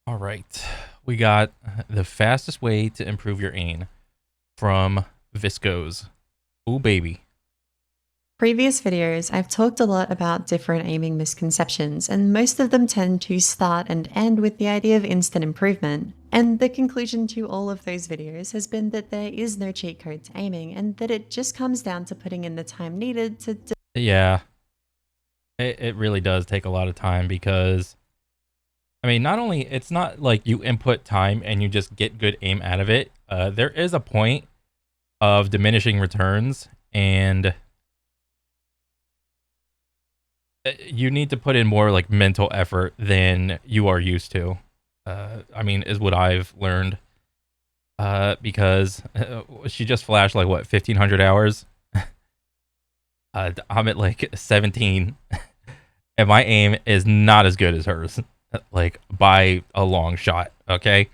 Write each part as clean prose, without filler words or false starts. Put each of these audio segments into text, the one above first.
All right. We got the fastest way to improve your aim from Visco's. Ooh, baby. Previous videos, I've talked a lot about different aiming misconceptions, and most of them tend to start and end with the idea of instant improvement. And the conclusion to all of those videos has been that there is no cheat code to aiming, and that it just comes down to putting in the time needed to. Yeah, it really does take a lot of time because, I mean, not only it's not like you input time and you just get good aim out of it, there is a point of diminishing returns, and you need to put in more like mental effort than you are used to. I mean, is what I've learned. Because she just flashed like what 1,500 hours. I'm at like 17, and my aim is not as good as hers, like by a long shot. Okay,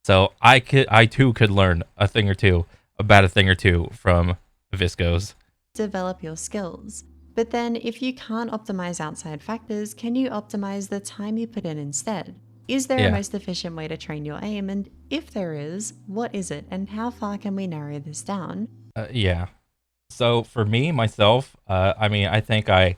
so I too could learn a thing or two about a thing or two from Viscos. Develop your skills. But then, if you can't optimize outside factors, can you optimize the time you put in instead? Is there a Yeah, most efficient way to train your aim? And if there is, what is it? And how far can we narrow this down? yeah. So for me myself, I mean, I think I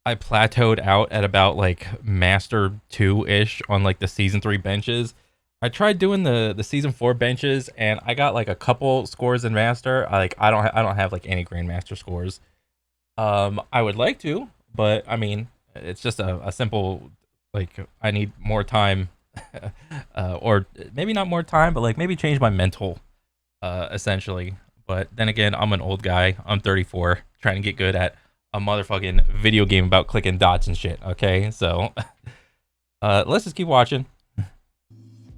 plateaued out at about like Master 2 ish on like the Season 3 benches. I tried doing the Season 4 benches and I got like a couple scores in Master. I don't have like any Grandmaster scores. I would like to, but I mean, it's just a simple like I need more time, or maybe not more time, but like maybe change my mental, essentially. But then again, I'm an old guy. I'm 34, trying to get good at a motherfucking video game about clicking dots and shit. Okay, so let's just keep watching.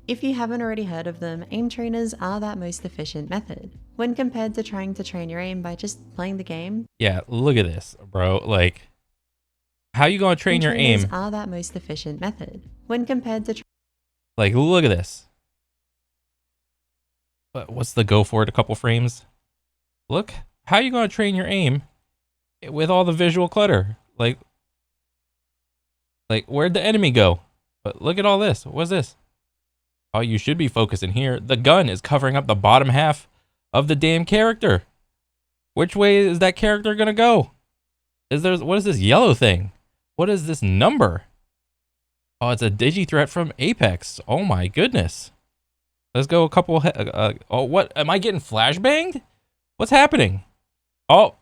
If you haven't already heard of them, aim trainers are that most efficient method. When compared to trying to train your aim by just playing the game, Yeah, look at this, bro. Like, how you gonna aim train your trainers aim? are that most efficient method. When compared to Like, look at this. What's the go for it? A couple frames. Look, how you gonna train your aim with all the visual clutter? Like where'd the enemy go? But look at all this. What's this? Oh, you should be focusing here. The gun is covering up the bottom half of the damn character. Which way is that character gonna go? What is this yellow thing? What is this number? Oh, it's a digi threat from Apex. Oh my goodness. Let's go a couple. Oh, what? Am I getting flashbanged? What's happening? Oh,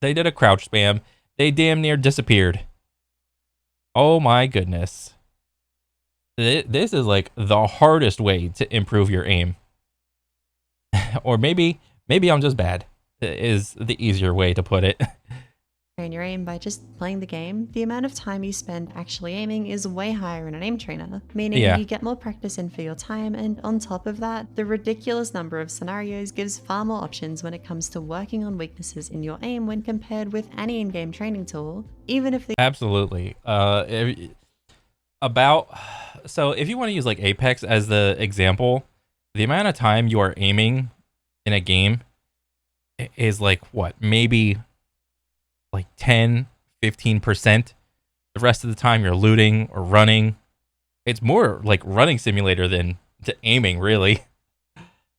they did a crouch spam. They damn near disappeared. Oh my goodness. This is like the hardest way to improve your aim. Or maybe I'm just bad. Is the easier way to put it. train your aim by just playing the game, the amount of time you spend actually aiming is way higher in an aim trainer, meaning Yeah, you get more practice in for your time, and on top of that, the ridiculous number of scenarios gives far more options when it comes to working on weaknesses in your aim when compared with any in-game training tool, even if the absolutely. About so if you want to use like Apex as the example, the amount of time you are aiming in a game is like what? Maybe like 10, 15%. The rest of the time you're looting or running. It's more like running simulator than to aiming, really.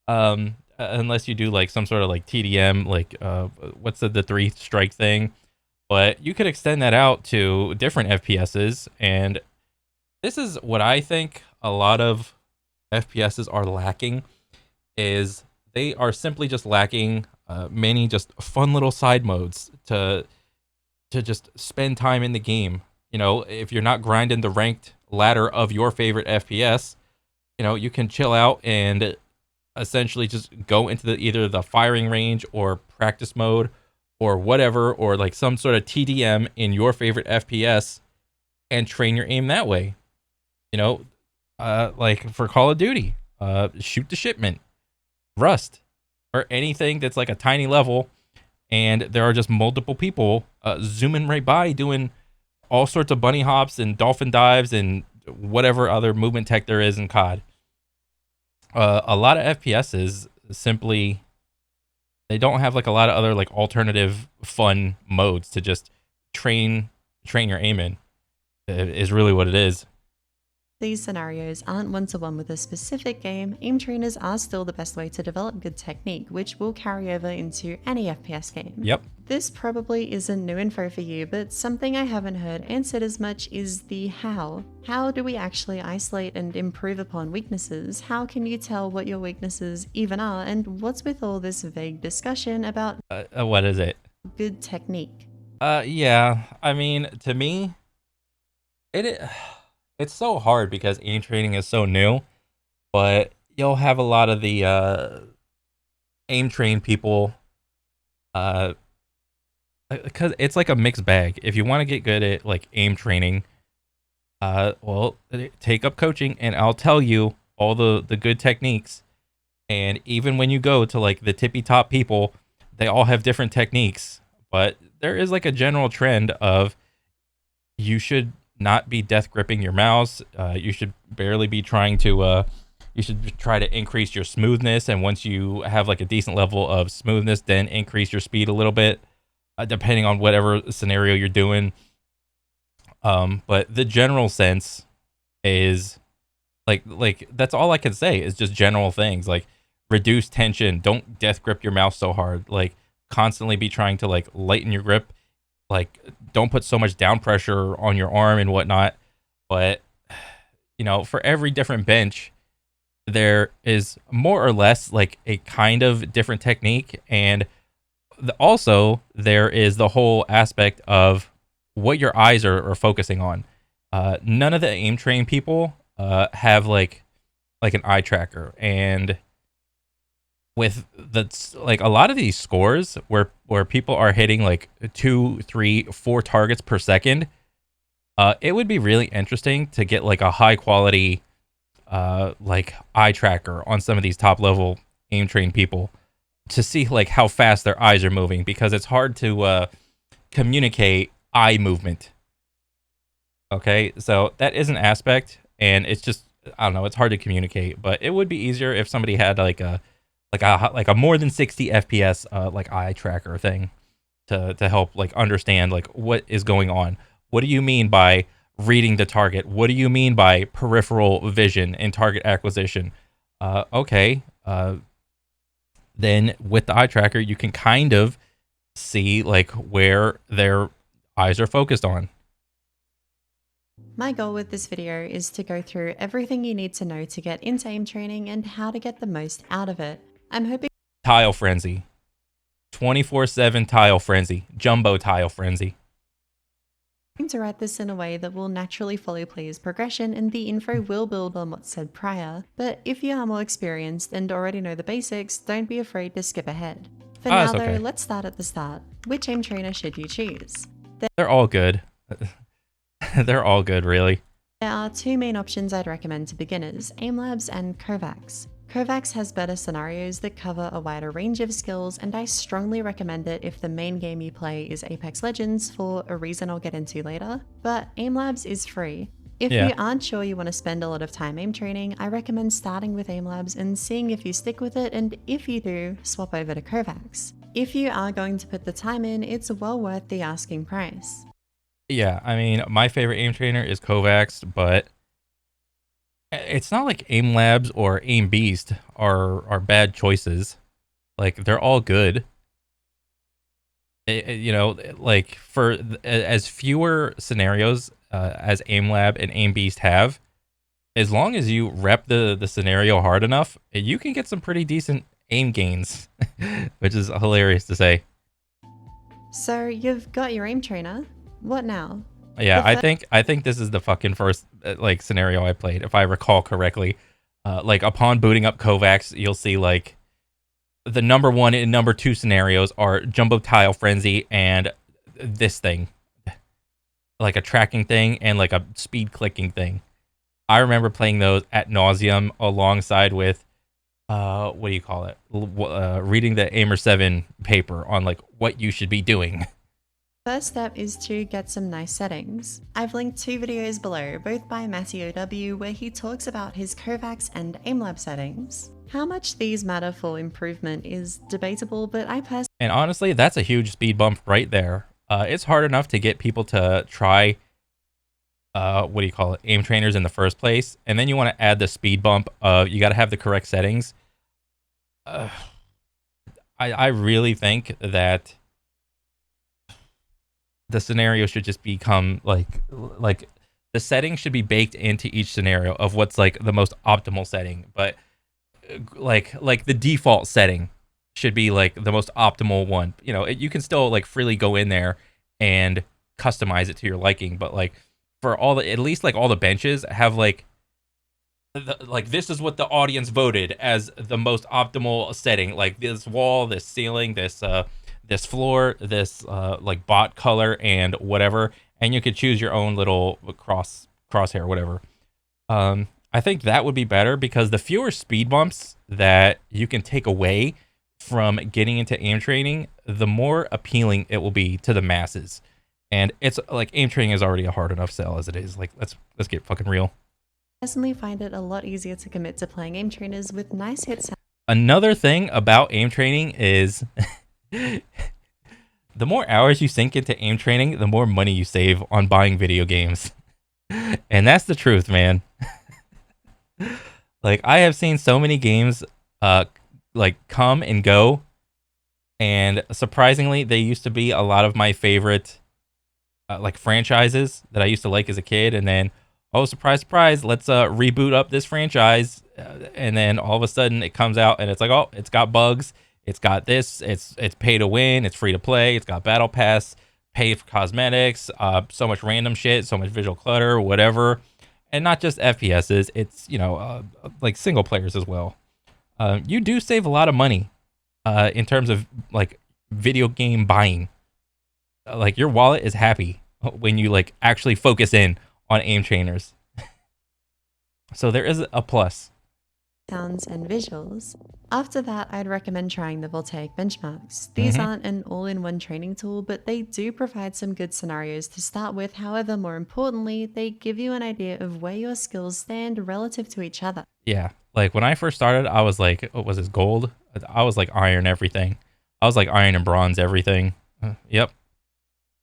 Unless you do like some sort of like TDM, like what's the three strike thing? But you could extend that out to different FPSs, and this is what I think a lot of FPSs are lacking is they are simply just lacking many just fun little side modes to just spend time in the game. You know, if you're not grinding the ranked ladder of your favorite FPS, you know, you can chill out and essentially just go into either the firing range or practice mode or whatever, or like some sort of TDM in your favorite FPS and train your aim that way. You know, like for Call of Duty, shoot the shipment, Rust, or anything that's like a tiny level and there are just multiple people zooming right by doing all sorts of bunny hops and dolphin dives and whatever other movement tech there is in COD. A lot of FPSs simply they don't have like a lot of other like alternative fun modes to just train your aim in. Is really what it is. these scenarios aren't one-to-one with a specific game, aim trainers are still the best way to develop good technique, which will carry over into any FPS game. Yep. This probably isn't new info for you, but something I haven't heard answered as much is the how. How do we actually isolate and improve upon weaknesses? How can you tell what your weaknesses even are? And what's with all this vague discussion about What is it? good technique? Yeah. I mean, to me, it it's so hard because aim training is so new, but you'll have a lot of the aim train people, uh, because it's like a mixed bag. If you want to get good at like aim training, well, take up coaching, and I'll tell you all the good techniques. And even when you go to like the tippy top people, they all have different techniques. But there is like a general trend of you should not be death gripping your mouse. You should barely be trying to. You should try to increase your smoothness, and once you have like a decent level of smoothness, then increase your speed a little bit, depending on whatever scenario you're doing. But the general sense is like that's all I can say is just general things like reduce tension, don't death grip your mouse so hard, like constantly be trying to like lighten your grip, like don't put so much down pressure on your arm and whatnot. But for every different bench there is more or less like a kind of different technique, and also there is the whole aspect of what your eyes are focusing on. None of the aim train people have like an eye tracker, and with like a lot of these scores where people are hitting like 2, 3, 4 targets per second, it would be really interesting to get like a high quality like eye tracker on some of these top level aim train people to see like how fast their eyes are moving, because it's hard to communicate eye movement. Okay, so that is an aspect, and it's just I don't know, it's hard to communicate, but it would be easier if somebody had like a more than 60 FPS like eye tracker thing to help like understand like what is going on. What do you mean by reading the target? What do you mean by peripheral vision and target acquisition? Okay, then with the eye tracker, you can kind of see like where their eyes are focused on. My goal with this video is to go through everything you need to know to get into aim training and how to get the most out of it. I'm hoping Tile frenzy, 24/7 tile frenzy, jumbo tile frenzy. to write this in a way that will naturally follow player's progression, and the info will build on what's said prior. But if you are more experienced and already know the basics, don't be afraid to skip ahead. For now That's though, okay. let's start at the start. Which aim trainer should you choose? They're all good. They're all good, really. There are two main options I'd recommend to beginners, Aimlabs and Kovacs. Kovacs has better scenarios that cover a wider range of skills, and I strongly recommend it if the main game you play is Apex Legends for a reason I'll get into later, but Aimlabs is free. If Yeah. you aren't sure you want to spend a lot of time aim training, I recommend starting with Aimlabs and seeing if you stick with it, and if you do, swap over to Kovacs. If you are going to put the time in, it's well worth the asking price. Yeah, I mean, my favorite aim trainer is Kovacs, but it's not like Aim Labs or Aim Beast are bad choices. Like they're all good. Like for as fewer scenarios as Aim Lab and Aim Beast have, as long as you rep the scenario hard enough, you can get some pretty decent aim gains, which is hilarious to say. So you've got your aim trainer. What now? Yeah, The I think this is the fucking first like scenario I played, if I recall correctly. Like upon booting up Kovacs, you'll see like the number 1 and number 2 scenarios are Jumbo Tile Frenzy and this thing, like a tracking thing and like a speed clicking thing. I remember playing those at nauseum alongside with what do you call it? Reading the Aimer 7 paper on like what you should be doing. first step is to get some nice settings. I've linked 2 videos below, both by Matty OW, where he talks about his Kovacs and Aimlab settings. How much these matter for improvement is debatable, but I personally And honestly, that's a huge speed bump right there. It's hard enough to get people to try what do you call it, aim trainers in the first place, and then you want to add the speed bump of you got to have the correct settings. uh, I really think that the scenario should just become like the settings should be baked into each scenario of what's like the most optimal setting, but like the default setting should be like the most optimal one. You know, you can still like freely go in there and customize it to your liking, but like for all the, at least like all the benches have like like this is what the audience voted as the most optimal setting, like this wall, this ceiling, this floor, this like bot color and whatever, and you could choose your own little crosshair, whatever. I think that would be better because the fewer speed bumps that you can take away from getting into aim training, the more appealing it will be to the masses. And it's like aim training is already a hard enough sell as it is. Like let's get fucking real. personally find it a lot easier to commit to playing aim trainers with nice hit sounds. Another thing about aim training is the more hours you sink into aim training, the more money you save on buying video games. And that's the truth, man. Like I have seen so many games like come and go, and surprisingly they used to be a lot of my favorite like franchises that I used to like as a kid, and then oh surprise surprise, let's reboot up this franchise, and then all of a sudden it comes out and it's like, oh, it's got bugs, it's got this, it's pay to win, it's free to play, it's got battle pass, pay for cosmetics, so much random shit, so much visual clutter, whatever. And not just FPSs, it's, you know, like single players as well. You do save a lot of money in terms of like video game buying. Like your wallet is happy when you like actually focus in on aim trainers. So there is a plus. Sounds and visuals. After that, I'd recommend trying the voltaic benchmarks. These aren't an all-in-one training tool, but they do provide some good scenarios to start with. However, more importantly, they give you an idea of where your skills stand relative to each other. Yeah, like when I first started, I was like, what was this, gold? I was like iron everything. I was like iron and bronze everything. Yep.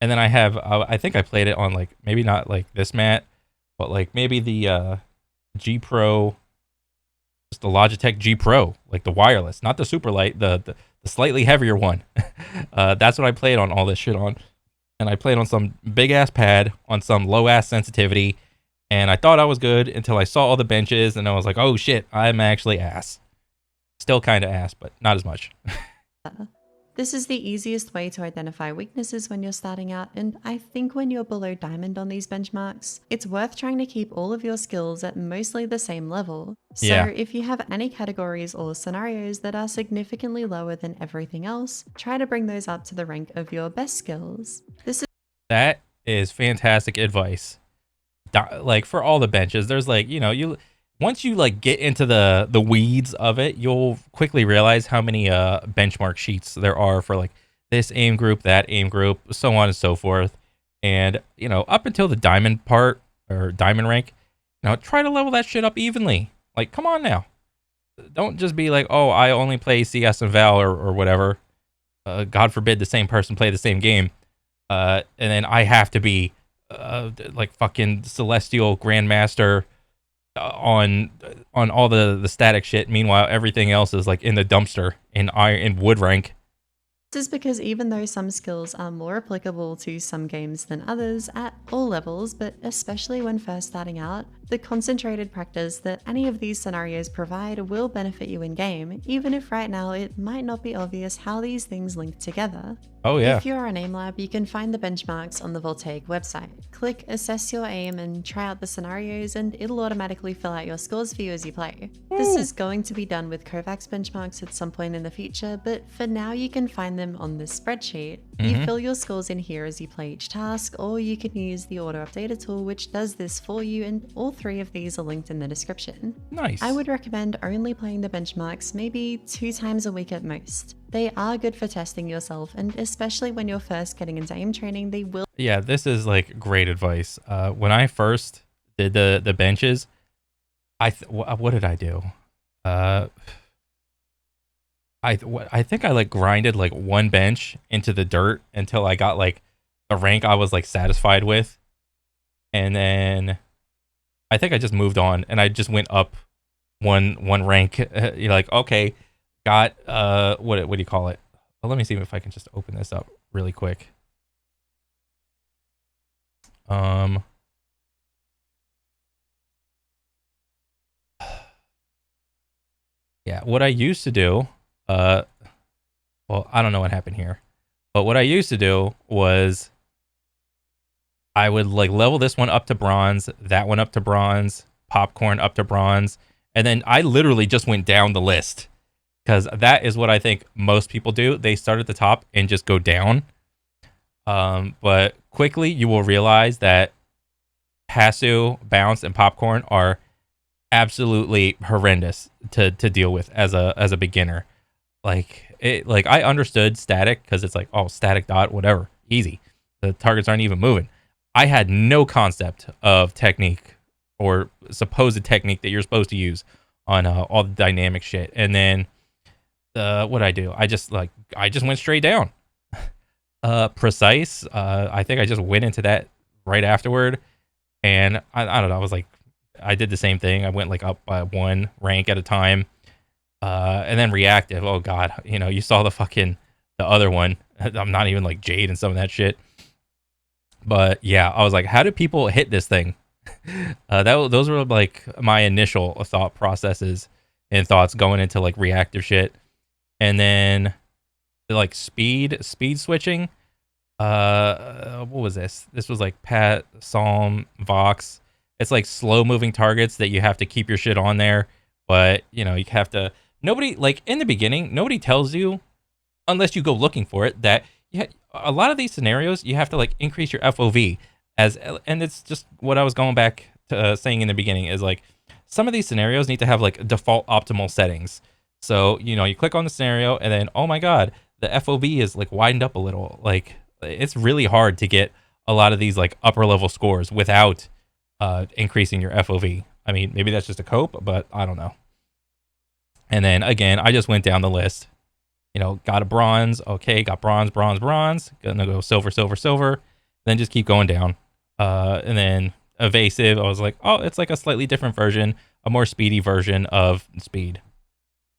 And then I think I played it on like maybe not like this mat, but like maybe the G Pro, just the Logitech G Pro, like the wireless, not the super light, the slightly heavier one. That's what I played on all this shit on. And I played on some big ass pad on some low ass sensitivity, and I thought I was good until I saw all the benches, and I was like, oh shit, I'm actually ass. Still kind of ass, but not as much. This is the easiest way to identify weaknesses when you're starting out, and I think when you're below diamond on these benchmarks, it's worth trying to keep all of your skills at mostly the same level. So Yeah. if you have any categories or scenarios that are significantly lower than everything else, try to bring those up to the rank of your best skills. This is That is fantastic advice. Like for all the benches, there's like, you know, you once you like get into the weeds of it, you'll quickly realize how many benchmark sheets there are for like this aim group, that aim group, so on and so forth. And you know, up until the diamond part or diamond rank, you know, try to level that shit up evenly. Like, come on now, don't just be like, oh, I only play CS and Val or whatever. God forbid the same person play the same game, and then I have to be like fucking celestial grandmaster on all the static shit. Meanwhile, everything else is like in the dumpster in iron in wood rank. This is because even though some skills are more applicable to some games than others at all levels, but especially when first starting out, the concentrated practice that any of these scenarios provide will benefit you in game, even if right now it might not be obvious how these things link together. Oh yeah. If you're on AimLab, you can find the benchmarks on the Voltaic website. Click Assess Your Aim and try out the scenarios, and it'll automatically fill out your scores for you as you play. This is going to be done with Kovacs benchmarks at some point in the future, but for now you can find them on this spreadsheet. You fill your scores in here as you play each task, or you can use the Auto Updater tool, which does this for you, and all three of these are linked in the description. Nice. I would recommend only playing the benchmarks maybe 2 times a week at most. They are good for testing yourself, and especially when you're first getting into aim training, they will. Yeah, this is like great advice. When I first did the benches, what did I do? I think I like grinded like one bench into the dirt until I got like a rank I was like satisfied with. and then I think I just moved on, and I just went up one rank. You're like, okay, got what do you call it? Well, let me see if I can just open this up really quick. Yeah, what I used to do, well, I don't know what happened here, but what I used to do was I would like level this one up to bronze, that one up to bronze, popcorn up to bronze, and then I literally just went down the list because that is what I think most people do. They start at the top and just go down. But quickly you will realize that Pasu, Bounce, and Popcorn are absolutely horrendous to deal with as a beginner. Like I understood static because it's like, oh, static dot, whatever, easy. The targets aren't even moving. I had no concept of technique or supposed technique that you're supposed to use on all the dynamic shit. And then what I do, I just went straight down. Precise. I think I just went into that right afterward, and I don't know. I was like, I did the same thing. I went like up by one rank at a time, and then reactive. Oh god, you saw the other one. I'm not even like Jade and some of that shit. But yeah, I was like, how do people hit this thing? Those were like my initial thought processes and thoughts going into like reactive shit, and then like speed switching. What was this? This was like Pat, Psalm, Vox. It's like slow moving targets that you have to keep your shit on there, but you have to. Nobody like in the beginning. Nobody tells you unless you go looking for it that a lot of these scenarios you have to like increase your FOV and it's just what I was going back to saying in the beginning is like some of these scenarios need to have like default optimal settings. So you click on the scenario and then oh my god, the FOV is like widened up a little. Like it's really hard to get a lot of these like upper level scores without increasing your FOV. I mean, maybe that's just a cope, but I don't know. And then again, I just went down the list. Got a bronze. Okay, got bronze. Gonna go silver, silver, silver. Then just keep going down. And then evasive. I was like, oh, it's like a slightly different version, a more speedy version of speed.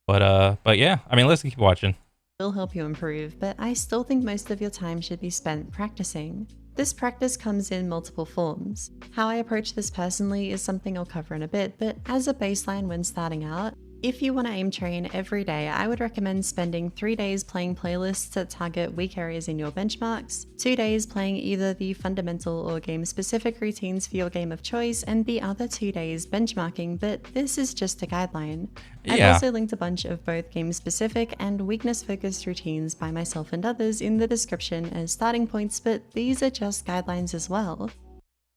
But yeah, I mean, let's keep watching. Will help you improve, but I still think most of your time should be spent practicing. This practice comes in multiple forms. How I approach this personally is something I'll cover in a bit, but as a baseline when starting out, if you want to aim train every day, I would recommend spending 3 days playing playlists that target weak areas in your benchmarks, 2 days playing either the fundamental or game-specific routines for your game of choice, and the other 2 days benchmarking, but this is just a guideline. I've also linked a bunch of both game-specific and weakness-focused routines by myself and others in the description as starting points, but these are just guidelines as well.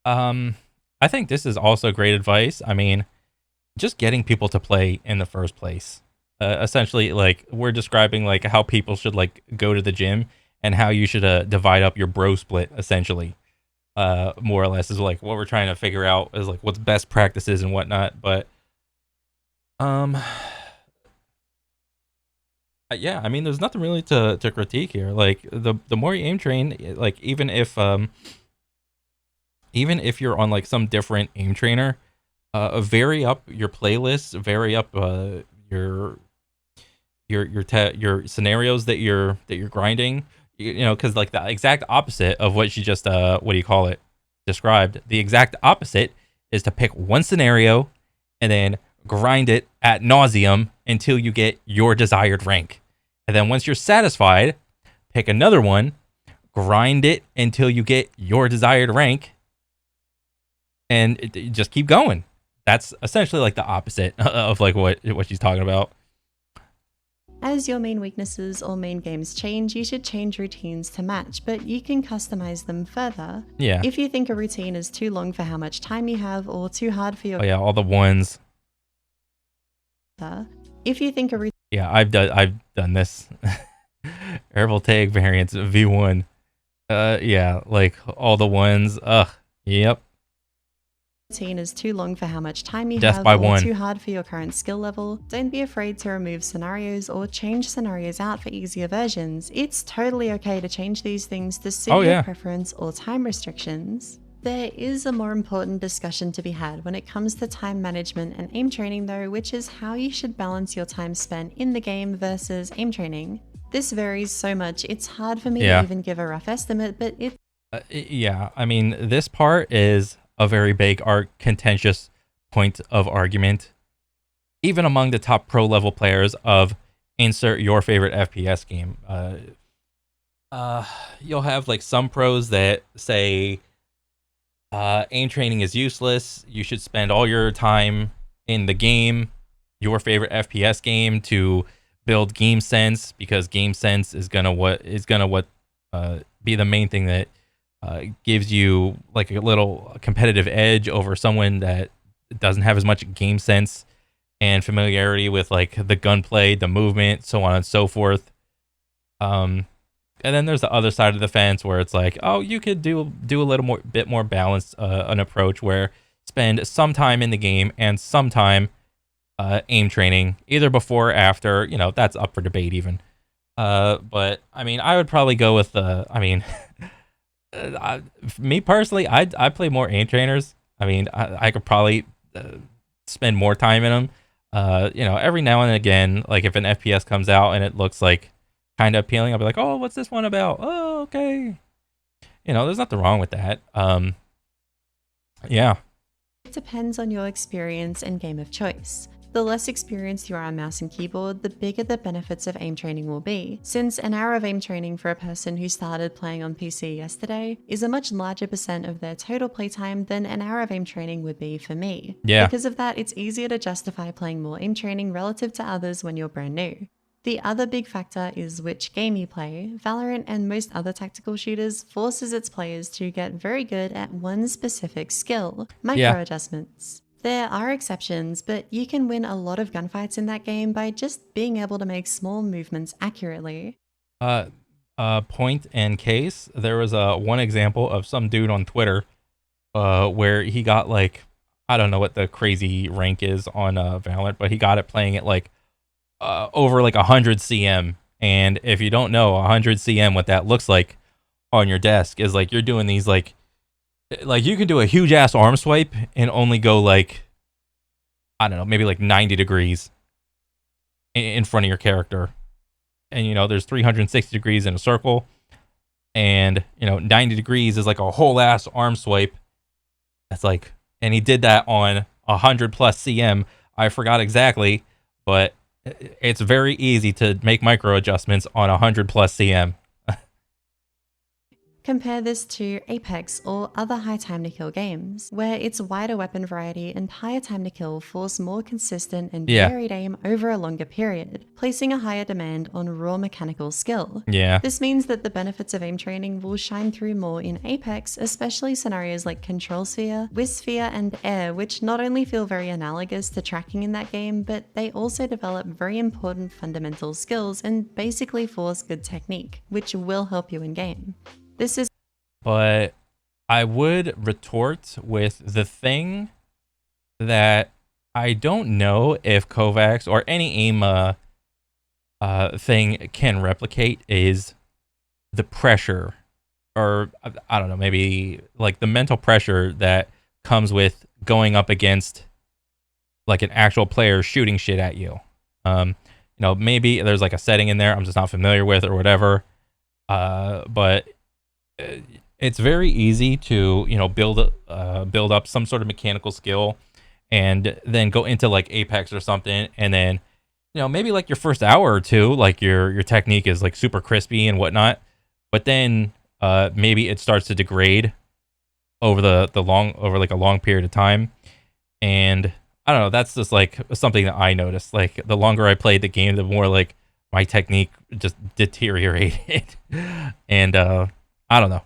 I think this is also great advice. I mean, just getting people to play in the first place. Essentially, like we're describing like how people should like go to the gym and how you should divide up your bro split. Essentially, more or less is like what we're trying to figure out is like what's best practices and whatnot. But yeah, I mean, there's nothing really to critique here. Like the more you aim train, like even if you're on like some different aim trainer. Vary up your playlists, vary up your scenarios that you're grinding. Because like the exact opposite of what you just described. The exact opposite is to pick one scenario and then grind it ad nauseum until you get your desired rank. And then once you're satisfied, pick another one, grind it until you get your desired rank, and just keep going. That's essentially like the opposite of like what she's talking about. As your main weaknesses or main games change, you should change routines to match, but you can customize them further. Yeah. If you think a routine is too long for how much time you have or too hard for your... Oh yeah, all the ones. If you think a routine... Yeah, I've done this. Herbal tag variants V1. Yeah, like all the ones. Yep. Routine is too long for how much time you Death have by or one. too hard for your current skill level, don't be afraid to remove scenarios or change scenarios out for easier versions. It's totally okay to change these things to suit your preference or time restrictions. There is a more important discussion to be had when it comes to time management and aim training though, which is how you should balance your time spent in the game versus aim training. This varies so much, it's hard for me to Yeah. even give a rough estimate, but Yeah, I mean, this part is a very big, contentious point of argument, even among the top pro level players of insert your favorite FPS game. You'll have like some pros that say aim training is useless. You should spend all your time in the game, your favorite FPS game, to build game sense, because game sense is gonna be the main thing that gives you like a little competitive edge over someone that doesn't have as much game sense and familiarity with like the gunplay, the movement, so on and so forth. And then there's the other side of the fence where it's like, oh, you could do a little bit more balanced an approach where spend some time in the game and some time aim training, either before or after. You know, that's up for debate even. But I mean, I would probably go with the. I mean, me personally, I play more aim trainers. I mean, I could probably spend more time in them. You know, every now and again, like if an FPS comes out and it looks like kind of appealing, I'll be like, oh, what's this one about? Oh, okay. You know, there's nothing wrong with that. Yeah. it depends on your experience and game of choice. The less experienced you are on mouse and keyboard, the bigger the benefits of aim training will be, since an hour of aim training for a person who started playing on PC yesterday is a much larger percent of their total playtime than an hour of aim training would be for me. Yeah. Because of that, it's easier to justify playing more aim training relative to others when you're brand new. The other big factor is which game you play. Valorant and most other tactical shooters forces its players to get very good at one specific skill, micro adjustments. There are exceptions, but you can win a lot of gunfights in that game by just being able to make small movements accurately. Point and case, there was one example of some dude on Twitter where he got like, I don't know what the crazy rank is on Valorant, but he got it playing it like over like 100 cm. And if you don't know 100 cm, what that looks like on your desk is like you're doing these like you can do a huge ass arm swipe and only go like, I don't know, maybe like 90 degrees in front of your character. And you know, there's 360 degrees in a circle, and you know, 90 degrees is like a whole ass arm swipe. That's like, and he did that on 100 plus cm. I forgot exactly, but it's very easy to make micro adjustments on 100 plus cm. Compare this to Apex or other high time to kill games, where its wider weapon variety and higher time to kill force more consistent and varied aim over a longer period, placing a higher demand on raw mechanical skill. Yeah. This means that the benefits of aim training will shine through more in Apex, especially scenarios like Control Sphere, Whisphere, and Air, which not only feel very analogous to tracking in that game, but they also develop very important fundamental skills and basically force good technique, which will help you in game. But I would retort with the thing that I don't know if Kovacs or any aim thing can replicate is the pressure, or I don't know, maybe like the mental pressure that comes with going up against like an actual player shooting shit at you. You know, maybe there's like a setting in there I'm just not familiar with or whatever. But it's very easy to, you know, build up some sort of mechanical skill and then go into like Apex or something, and then, you know, maybe like your first hour or two, like your technique is like super crispy and whatnot, but then maybe it starts to degrade over like a long period of time. And I don't know, that's just like something that I noticed. Like the longer I played the game, the more like my technique just deteriorated. And I don't know.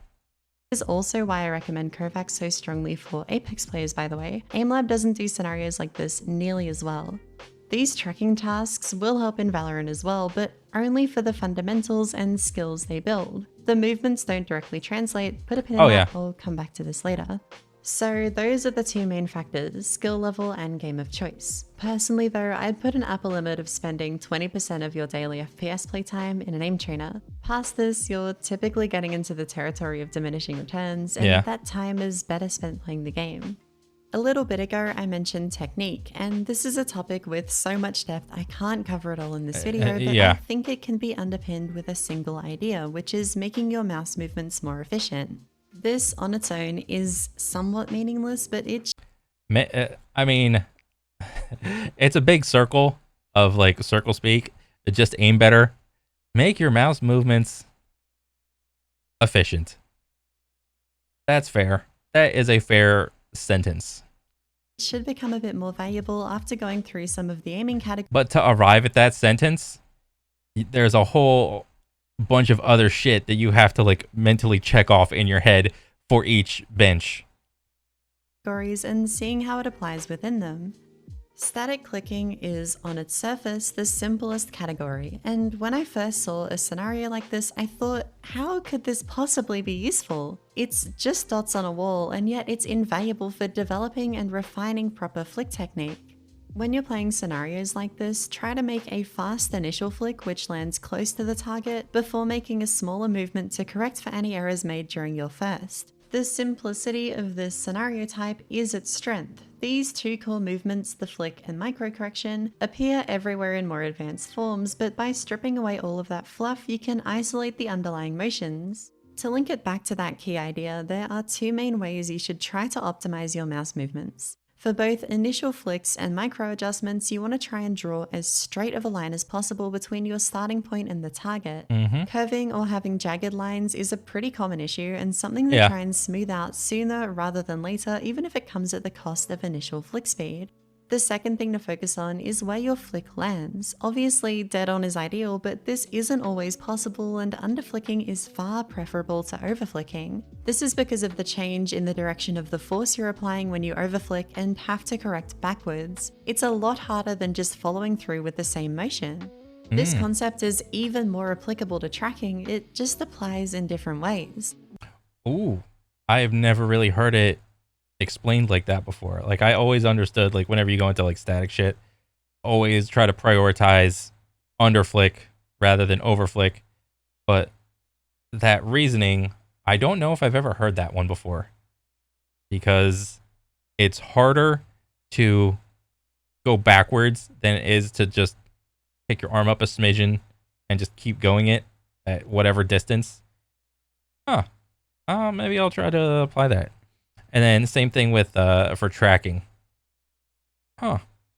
Is also why I recommend Kovacs so strongly for Apex players, by the way. AimLab doesn't do scenarios like this nearly as well. These tracking tasks will help in Valorant as well, but only for the fundamentals and skills they build. The movements don't directly translate, put a pin in that, I'll come back to this later. So those are the two main factors, skill level and game of choice. Personally though, I'd put an upper limit of spending 20% of your daily FPS playtime in an aim trainer. Past this, you're typically getting into the territory of diminishing returns, and Yeah. that time is better spent playing the game. A little bit ago, I mentioned technique, and this is a topic with so much depth I can't cover it all in this video, but I Yeah. think it can be underpinned with a single idea, which is making your mouse movements more efficient. This on its own is somewhat meaningless, but it I mean, it's a big circle of like circle speak. Just aim better. Make your mouse movements efficient. That's fair. That is a fair sentence. should become a bit more valuable after going through some of the aiming categories. But to arrive at that sentence, there's a whole bunch of other shit that you have to like mentally check off in your head for each bench. And seeing how it applies within them. Static clicking is, on its surface, the simplest category, and when I first saw a scenario like this, I thought, how could this possibly be useful? It's just dots on a wall, and yet it's invaluable for developing and refining proper flick technique. When you're playing scenarios like this, try to make a fast initial flick which lands close to the target before making a smaller movement to correct for any errors made during your first. The simplicity of this scenario type is its strength. These two core movements, the flick and micro correction, appear everywhere in more advanced forms, but by stripping away all of that fluff, you can isolate the underlying motions. To link it back to that key idea, there are two main ways you should try to optimize your mouse movements. For both initial flicks and micro adjustments, you want to try and draw as straight of a line as possible between your starting point and the target. Curving or having jagged lines is a pretty common issue and something to try and smooth out sooner rather than later, even if it comes at the cost of initial flick speed. The second thing to focus on is where your flick lands. Obviously, dead on is ideal, but this isn't always possible, and underflicking is far preferable to overflicking. This is because of the change in the direction of the force you're applying when you overflick and have to correct backwards. It's a lot harder than just following through with the same motion. This concept is even more applicable to tracking, it just applies in different ways. Ooh, I have never really heard it explained like that before. Like I always understood like whenever you go into like static shit, always try to prioritize underflick rather than overflick. But that reasoning, I don't know if I've ever heard that one before, because it's harder to go backwards than it is to just pick your arm up a smidgen and just keep going it at whatever distance. Maybe I'll try to apply that. And then same thing with for tracking.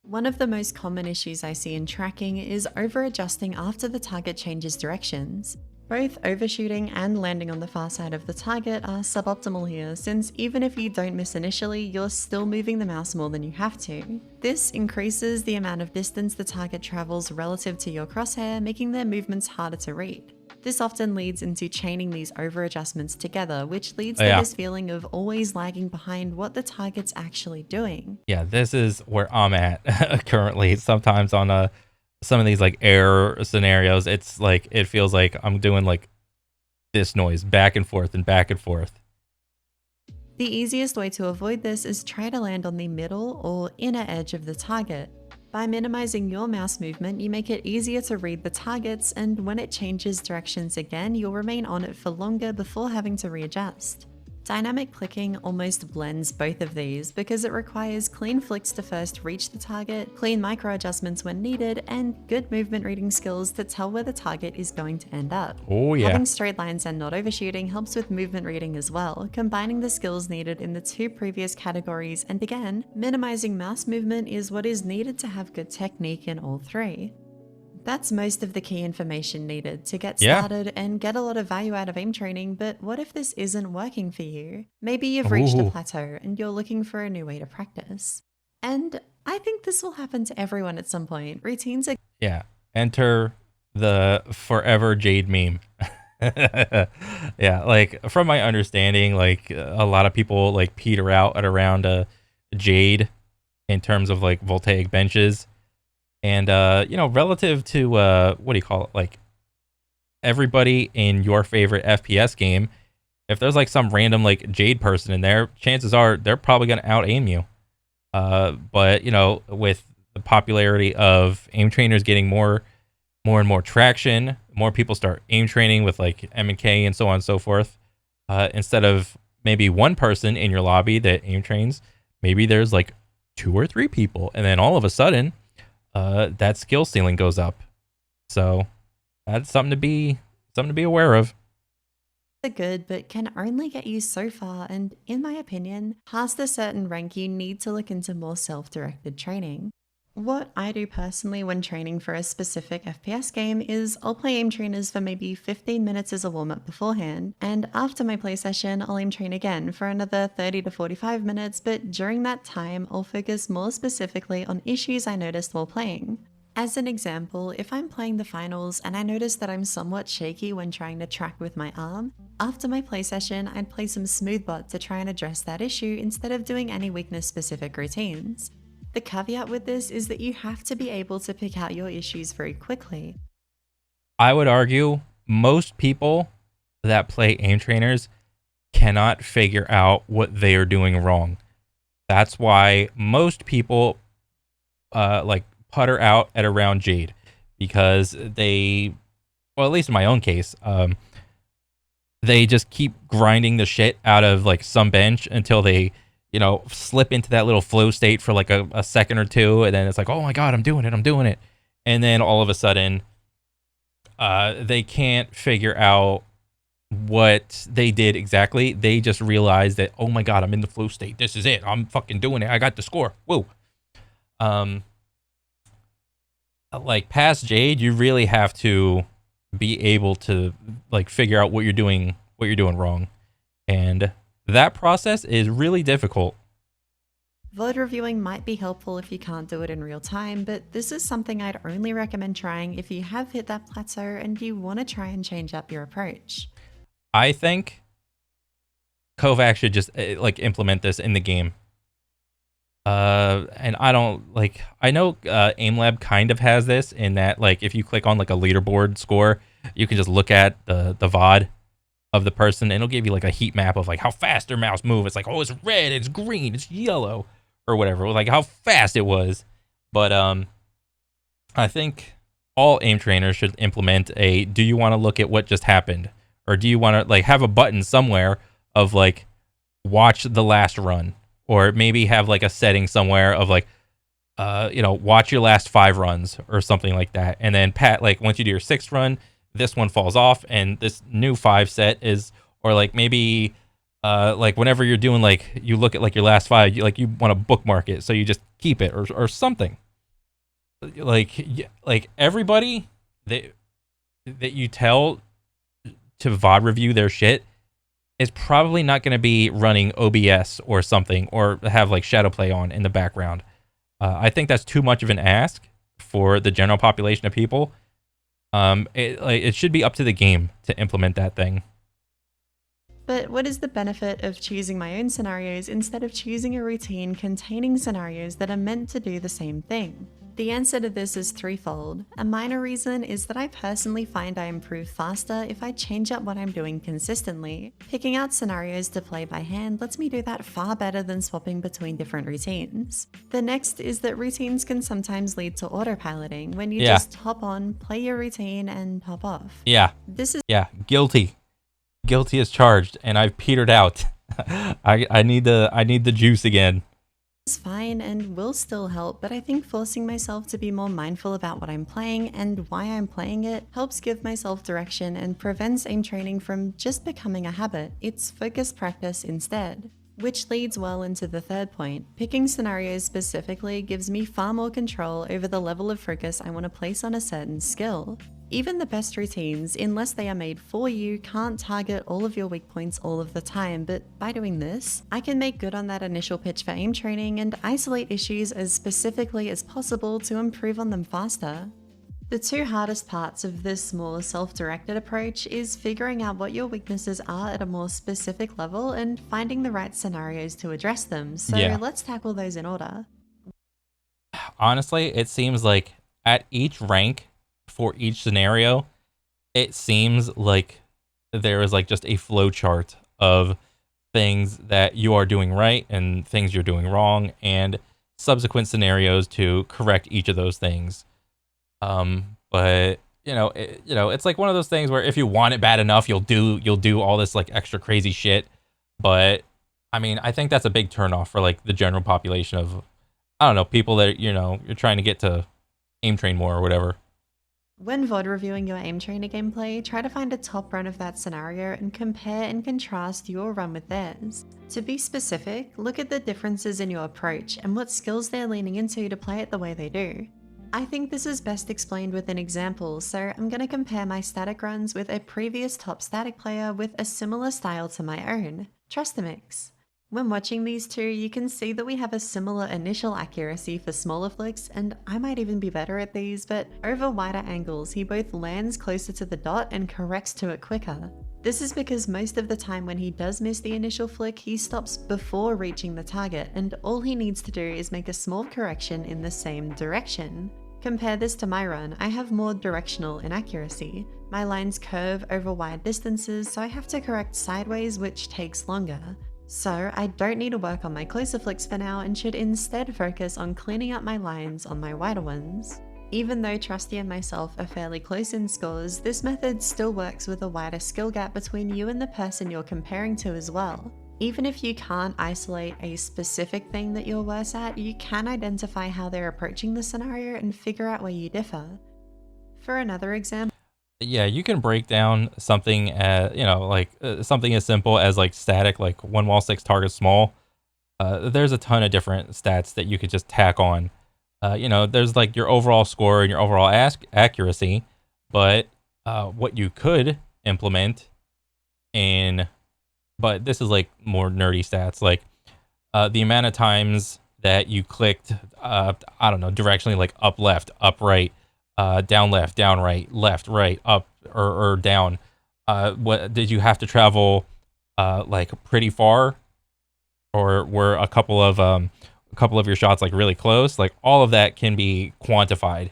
One of the most common issues I see in tracking is over-adjusting after the target changes directions. Both overshooting and landing on the far side of the target are suboptimal here, since even if you don't miss initially, you're still moving the mouse more than you have to. This increases the amount of distance the target travels relative to your crosshair, making their movements harder to read. This often leads into chaining these over-adjustments together, which leads to this feeling of always lagging behind what the target's actually doing. Yeah, this is where I'm at currently. Sometimes on some of these like air scenarios, it's like it feels like I'm doing like this noise back and forth and back and forth. The easiest way to avoid this is try to land on the middle or inner edge of the target. By minimizing your mouse movement, you make it easier to read the targets, and when it changes directions again, you'll remain on it for longer before having to readjust. Dynamic clicking almost blends both of these because it requires clean flicks to first reach the target, clean micro adjustments when needed, and good movement reading skills to tell where the target is going to end up. Oh yeah. Having straight lines and not overshooting helps with movement reading as well, combining the skills needed in the two previous categories, and again, minimizing mouse movement is what is needed to have good technique in all three. That's most of the key information needed to get started and get a lot of value out of aim training, but what if this isn't working for you? Maybe you've reached a plateau and you're looking for a new way to practice. And I think this will happen to everyone at some point. Routines are— Yeah. Enter the forever Jade meme. Yeah, like from my understanding, like a lot of people like peter out at around Jade in terms of like voltaic benches. And, you know, relative to, what do you call it? Like everybody in your favorite FPS game If there's like some random like Jade person in there, chances are they're probably gonna out aim you. But you know, with the popularity of aim trainers getting more and more traction, more people start aim training with like M&K and so on and so forth. Instead of maybe one person in your lobby that aim trains, maybe there's like two or three people, and then all of a sudden, that skill ceiling goes up. So that's something to be aware of. They're good, but can only get you so far, and in my opinion, past a certain rank, you need to look into more self directed training. What I do personally when training for a specific FPS game is I'll play aim trainers for maybe 15 minutes as a warm up beforehand, and after my play session, I'll aim train again for another 30 to 45 minutes, but during that time, I'll focus more specifically on issues I noticed while playing. As an example, if I'm playing the finals and I notice that I'm somewhat shaky when trying to track with my arm, after my play session, I'd play some smoothbot to try and address that issue instead of doing any weakness specific routines. The caveat with this is that you have to be able to pick out your issues very quickly. I would argue most people that play aim trainers cannot figure out what they are doing wrong. That's why most people like putter out at around Jade, because they, well, at least in my own case, they just keep grinding the shit out of like some bench until they, you know, slip into that little flow state for like a second or two, and then it's like, oh my god, I'm doing it, and then all of a sudden, they can't figure out what they did exactly. They just realize that, oh my god, I'm in the flow state. This is it. I'm fucking doing it. I got the score. Whoa. Um, like past Jade, you really have to be able to like figure out what you're doing wrong, and that process is really difficult. VOD reviewing might be helpful if you can't do it in real time, but this is something I'd only recommend trying if you have hit that plateau and you want to try and change up your approach. I think Kovac should just like implement this in the game. And I don't like. I know AimLab kind of has this in that, like, if you click on like a leaderboard score, you can just look at the VOD of the person, and it'll give you like a heat map of like how fast their mouse move. It's like, oh, it's red, it's green, it's yellow, or whatever. Like how fast it was. But I think all aim trainers should implement a, do you want to look at what just happened, or do you want to like have a button somewhere of like watch the last run, or maybe have like a setting somewhere of like you know, watch your last 5 runs or something like that, and then pat, like once you do your 6th run, this one falls off and this new 5 set is, or like maybe like whenever you're doing, like you look at like your last 5, you like, you want to bookmark it so you just keep it, or something like everybody that you tell to VOD review their shit is probably not going to be running OBS or something, or have like shadow play on in the background. I think that's too much of an ask for the general population of people. It should be up to the game to implement that thing. But what is the benefit of choosing my own scenarios instead of choosing a routine containing scenarios that are meant to do the same thing? The answer to this is threefold. A minor reason is that I personally find I improve faster if I change up what I'm doing consistently. Picking out scenarios to play by hand lets me do that far better than swapping between different routines. The next is that routines can sometimes lead to autopiloting when you Yeah. just hop on, play your routine, and hop off. Yeah. This is Yeah. Guilty as charged, and I've petered out. I need the juice again. fine and will still help, but I think forcing myself to be more mindful about what I'm playing and why I'm playing it helps give myself direction and prevents aim training from just becoming a habit. It's focused practice instead. Which leads well into the third point. Picking scenarios specifically gives me far more control over the level of focus I want to place on a certain skill. Even the best routines, unless they are made for you, can't target all of your weak points all of the time, but by doing this, I can make good on that initial pitch for aim training and isolate issues as specifically as possible to improve on them faster. The two hardest parts of this more self-directed approach is figuring out what your weaknesses are at a more specific level and finding the right scenarios to address them, so Yeah. let's tackle those in order. Honestly, it seems like at each rank for each scenario, it seems like there is like just a flow chart of things that you are doing right and things you're doing wrong, and subsequent scenarios to correct each of those things. But it's like one of those things where if you want it bad enough, you'll do all this like extra crazy shit. But I mean, I think that's a big turnoff for like the general population of, I don't know, people that you're trying to get to aim train more or whatever. When VOD reviewing your aim trainer gameplay, try to find a top run of that scenario and compare and contrast your run with theirs. To be specific, look at the differences in your approach and what skills they're leaning into to play it the way they do. I think this is best explained with an example, so I'm going to compare my static runs with a previous top static player with a similar style to my own. Trust the mix. When watching these two, you can see that we have a similar initial accuracy for smaller flicks, and I might even be better at these, but over wider angles he both lands closer to the dot and corrects to it quicker. This is because most of the time when he does miss the initial flick, he stops before reaching the target, and all he needs to do is make a small correction in the same direction. Compare this to my run, I have more directional inaccuracy. My lines curve over wide distances, so I have to correct sideways, which takes longer. So I don't need to work on my closer flicks for now and should instead focus on cleaning up my lines on my wider ones. Even though Trusty and myself are fairly close in scores, this method still works with a wider skill gap between you and the person you're comparing to as well. Even if you can't isolate a specific thing that you're worse at, you can identify how they're approaching the scenario and figure out where you differ. For another example, Yeah, you can break down something something as simple as like static, like one wall six target small. There's a ton of different stats that you could just tack on. There's like your overall score and your overall accuracy, but what you could implement in, but this is like more nerdy stats, like the amount of times that you clicked, I don't know, directionally, like up left, up right, down left, down right, left, right, up or down. What did you have to travel like pretty far, or were a couple of your shots like really close? Like all of that can be quantified.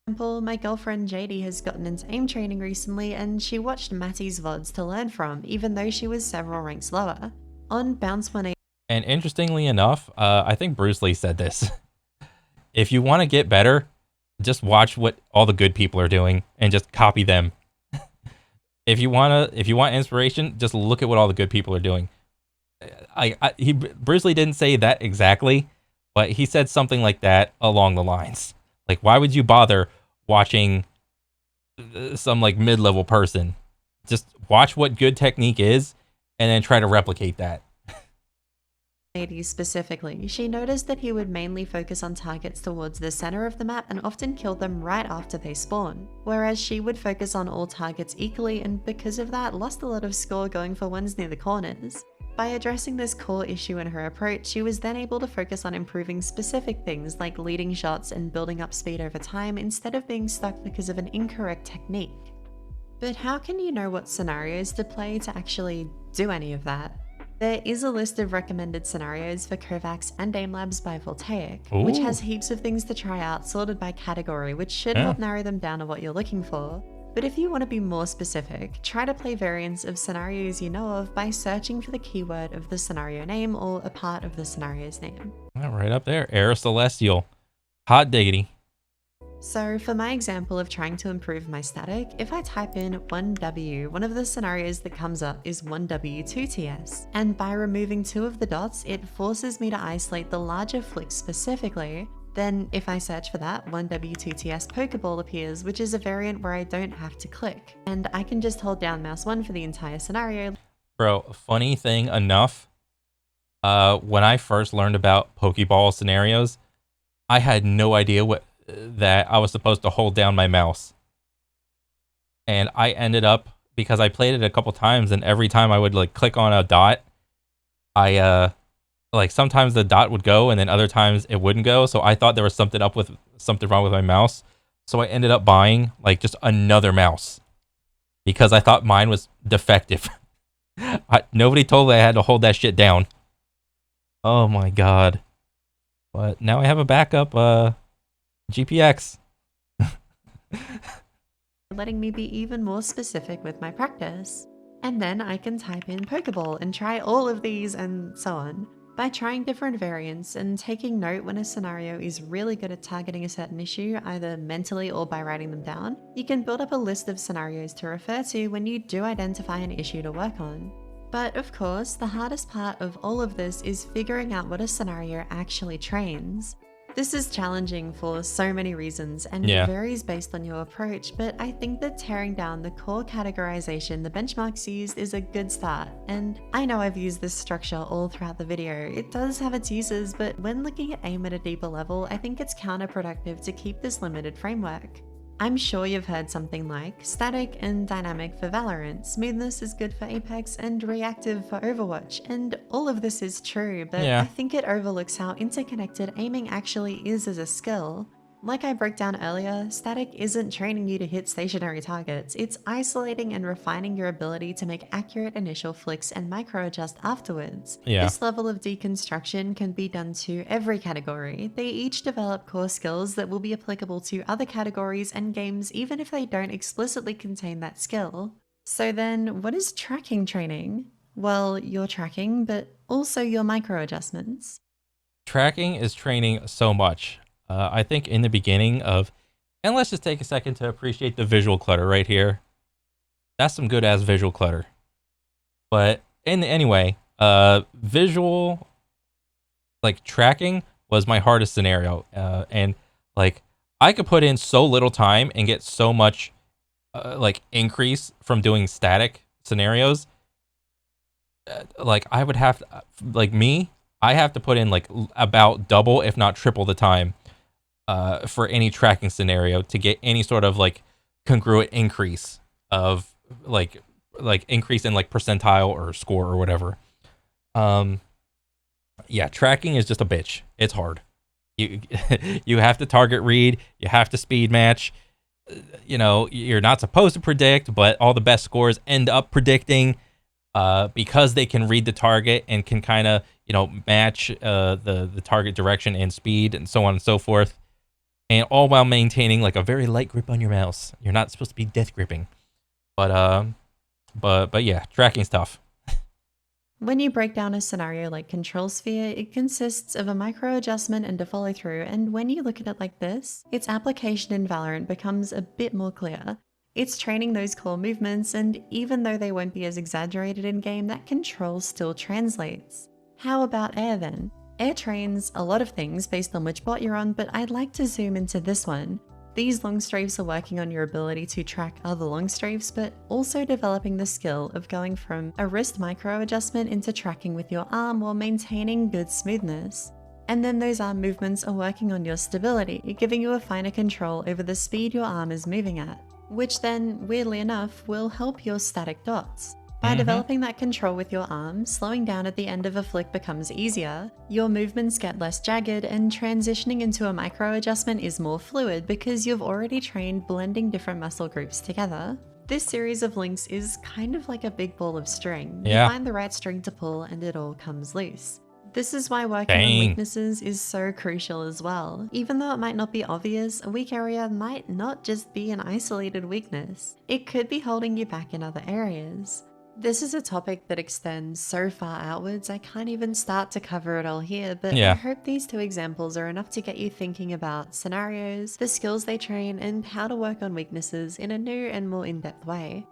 my girlfriend JD has gotten into aim training recently and she watched Matty's VODs to learn from, even though she was several ranks lower. On Bounce 180, And interestingly enough, I think Bruce Lee said this. If you want to get better, just watch what all the good people are doing and just copy them. If you want inspiration, just look at what all the good people are doing. Bruce Lee didn't say that exactly, but he said something like that along the lines. Like, why would you bother watching some like mid-level person? Just watch what good technique is, and then try to replicate that. specifically, she noticed that he would mainly focus on targets towards the center of the map and often kill them right after they spawn, whereas she would focus on all targets equally and because of that lost a lot of score going for ones near the corners. By addressing this core issue in her approach, she was then able to focus on improving specific things like leading shots and building up speed over time instead of being stuck because of an incorrect technique. But how can you know what scenarios to play to actually do any of that? There is a list of recommended scenarios for Kovacs and AimLabs by Voltaic, which has heaps of things to try out sorted by category, which should help narrow them down to what you're looking for. But if you want to be more specific, try to play variants of scenarios you know of by searching for the keyword of the scenario name or a part of the scenario's name. Right up there, Air Celestial. Hot diggity. So for my example of trying to improve my static, if I type in 1W, one of the scenarios that comes up is 1W2TS, and by removing two of the dots, it forces me to isolate the larger flick specifically. Then if I search for that, 1W2TS Pokeball appears, which is a variant where I don't have to click, and I can just hold down mouse 1 for the entire scenario. Bro, funny thing enough, when I first learned about Pokeball scenarios, I had no idea that I was supposed to hold down my mouse. And I ended up, because I played it a couple times, and every time I would like click on a dot, I like sometimes the dot would go and then other times it wouldn't go. So I thought there was something wrong with my mouse. So I ended up buying like just another mouse because I thought mine was defective. Nobody told me I had to hold that shit down. Oh my god. But now I have a backup GPX. Letting me be even more specific with my practice. And then I can type in Pokeball and try all of these and so on. By trying different variants and taking note when a scenario is really good at targeting a certain issue, either mentally or by writing them down, you can build up a list of scenarios to refer to when you do identify an issue to work on. But of course, the hardest part of all of this is figuring out what a scenario actually trains. This is challenging for so many reasons and Yeah. varies based on your approach, but I think that tearing down the core categorization the benchmarks used is a good start. And I know I've used this structure all throughout the video. It does have its uses, but when looking at aim at a deeper level, I think it's counterproductive to keep this limited framework. I'm sure you've heard something like static and dynamic for Valorant, smoothness is good for Apex, and reactive for Overwatch, and all of this is true, but Yeah. I think it overlooks how interconnected aiming actually is as a skill. Like I broke down earlier, static isn't training you to hit stationary targets, it's isolating and refining your ability to make accurate initial flicks and micro-adjust afterwards. Yeah. This level of deconstruction can be done to every category. They each develop core skills that will be applicable to other categories and games even if they don't explicitly contain that skill. So then, what is tracking training? Well, your tracking, but also your micro-adjustments. Tracking is training so much. I think in the beginning of, and let's just take a second to appreciate the visual clutter right here. That's some good ass visual clutter. But anyway, visual like tracking was my hardest scenario, and like I could put in so little time and get so much like increase from doing static scenarios. Like I would have to, like me, I have to put in like about double, if not triple the time for any tracking scenario to get any sort of like congruent increase of like increase in like percentile or score or whatever. Yeah, tracking is just a bitch. It's hard. You you have to target read, you have to speed match. You know, you're not supposed to predict, but all the best scores end up predicting because they can read the target and can kind of, you know, match the target direction and speed and so on and so forth. And all while maintaining like a very light grip on your mouse. You're not supposed to be death gripping. But yeah, tracking's tough. When you break down a scenario like Control Sphere, it consists of a micro adjustment and a follow through, and when you look at it like this, its application in Valorant becomes a bit more clear. It's training those core movements, and even though they won't be as exaggerated in game, that control still translates. How about Air then? Air trains a lot of things based on which bot you're on, but I'd like to zoom into this one. These long strafes are working on your ability to track other long strafes, but also developing the skill of going from a wrist micro adjustment into tracking with your arm while maintaining good smoothness. And then those arm movements are working on your stability, giving you a finer control over the speed your arm is moving at, which then, weirdly enough, will help your static dots. By developing that control with your arm, slowing down at the end of a flick becomes easier, your movements get less jagged, and transitioning into a micro adjustment is more fluid because you've already trained blending different muscle groups together. This series of links is kind of like a big ball of string. Yeah. You find the right string to pull and it all comes loose. This is why working on Dang. weaknesses is so crucial as well. Even though it might not be obvious, a weak area might not just be an isolated weakness. It could be holding you back in other areas. This is a topic that extends so far outwards I can't even start to cover it all here, but Yeah. I hope these two examples are enough to get you thinking about scenarios, the skills they train, and how to work on weaknesses in a new and more in-depth way.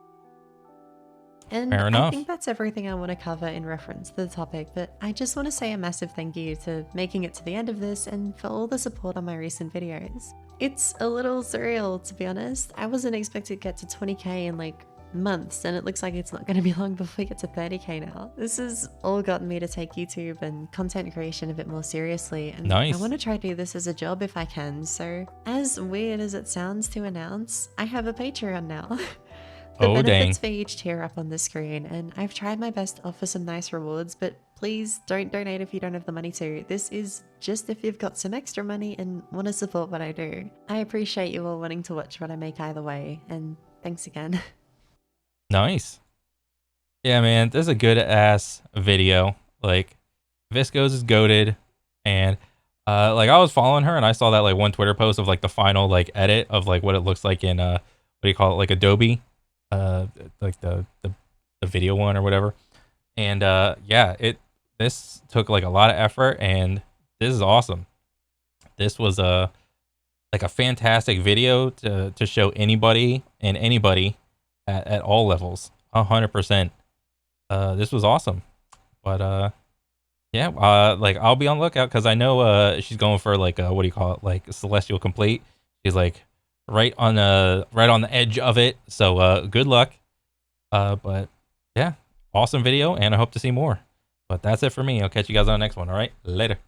And Fair I enough. think that's everything I want to cover in reference to the topic, but I just want to say a massive thank you to making it to the end of this and for all the support on my recent videos. It's a little surreal, to be honest. I wasn't expected to get to 20k in like months, and it looks like it's not going to be long before we get to 30k now. This has all gotten me to take YouTube and content creation a bit more seriously, and Nice. I want to try to do this as a job if I can. So as weird as it sounds to announce, I have a Patreon now. The Oh, benefits dang. for each tier up on the screen, and I've tried my best to offer some nice rewards, but please don't donate if you don't have the money to. This is just if you've got some extra money and want to support what I do. I appreciate you all wanting to watch what I make either way, and thanks again. Nice. Yeah, man, this is a good ass video. Like, Viscos is goated, and like I was following her and I saw that like one Twitter post of like the final like edit of like what it looks like in what do you call it, like Adobe, like the the video one or whatever. And yeah, this took like a lot of effort, and this is awesome. This was a like a fantastic video to show anybody and anybody at all levels. 100%. This was awesome. But yeah, like I'll be on lookout because I know she's going for like what do you call it, like a celestial complete. She's like right on the edge of it. So good luck. But yeah, awesome video, and I hope to see more. But that's it for me. I'll catch you guys on the next one. All right, later.